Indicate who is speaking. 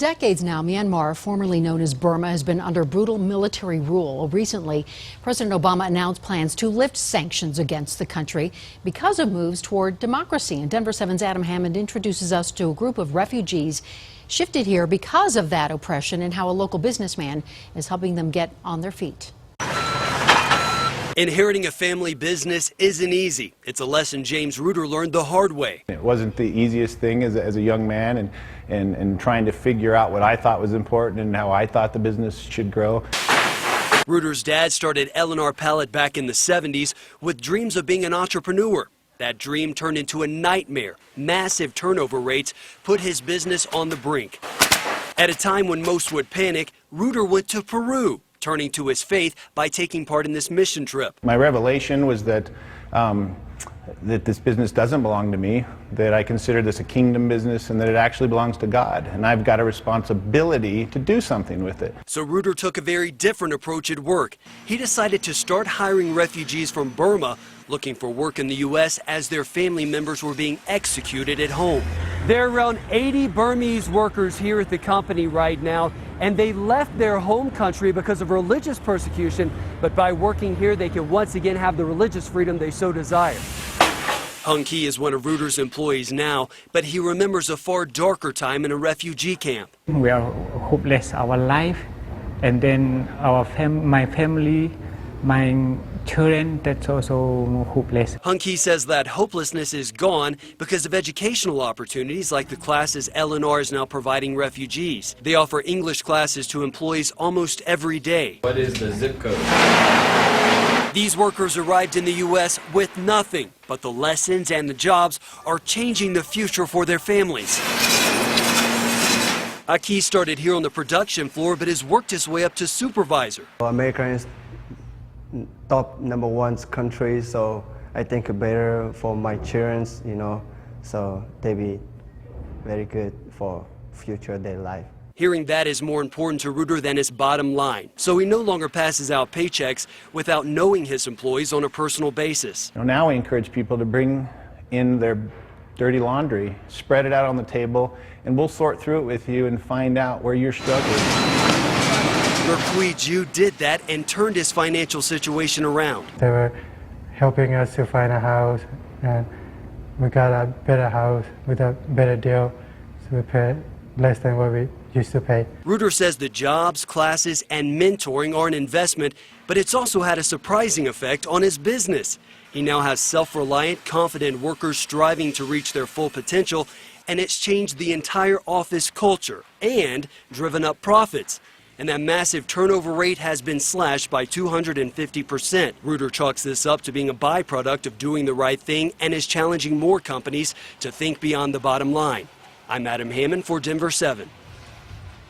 Speaker 1: decades now, Myanmar, formerly known as Burma, has been under brutal military rule. Recently, President Obama announced plans to lift sanctions against the country because of moves toward democracy. And Denver 7's Adam Hammond introduces us to a group of refugees shifted here because of that oppression and how a local businessman is helping them get on their feet.
Speaker 2: Inheriting a family business isn't easy. It's a lesson James Reuter learned the hard way.
Speaker 3: It wasn't the easiest thing as a young man and trying to figure out what I thought was important and how I thought the business should grow.
Speaker 2: Reuter's dad started L&R Pallet back in the 70s with dreams of being an entrepreneur. That dream turned into a nightmare. Massive turnover rates put his business on the brink. At a time when most would panic, Reuter went to Peru, turning to his faith by taking part in this mission trip.
Speaker 3: My revelation was that that this business doesn't belong to me, that I consider this a kingdom business, and that it actually belongs to God, and I've got a responsibility to do something with it.
Speaker 2: So Reuter took a very different approach at work. He decided to start hiring refugees from Burma looking for work in the U.S. as their family members were being executed at home. There are around 80 Burmese workers here at the company right now, and they left their home country because of religious persecution, but by working here they can once again have the religious freedom they so desire. Hung Ki is one of Reuter's employees now, but he remembers a far darker time in a refugee camp.
Speaker 4: We are hopeless our life, and then my family, my children, that's also hopeless.
Speaker 2: Hung Ki says that hopelessness is gone because of educational opportunities like the classes L&R is now providing refugees. They offer English classes to employees almost every day.
Speaker 5: What is the zip code?
Speaker 2: These workers arrived in the U.S. with nothing, but the lessons and the jobs are changing the future for their families. Aki started here on the production floor, but has worked his way up to supervisor.
Speaker 6: America is top #1 country, so I think better for my children, so they be very good for future their life.
Speaker 2: Hearing that is more important to Reuter than his bottom line, so he no longer passes out paychecks without knowing his employees on a personal basis.
Speaker 3: Now we encourage people to bring in their dirty laundry, spread it out on the table, and we'll sort through it with you and find out where you're struggling.
Speaker 2: Merkui Ju did that and turned his financial situation around.
Speaker 7: They were helping us to find a house, and we got a better house with a better deal, so we paid less than what we used to pay.
Speaker 2: Reuter says the jobs, classes, and mentoring are an investment, but it's also had a surprising effect on his business. He now has self-reliant, confident workers striving to reach their full potential, and it's changed the entire office culture and driven up profits. And that massive turnover rate has been slashed by 250%. Reuter chalks this up to being a byproduct of doing the right thing and is challenging more companies to think beyond the bottom line. I'm Adam Hammond for Denver 7.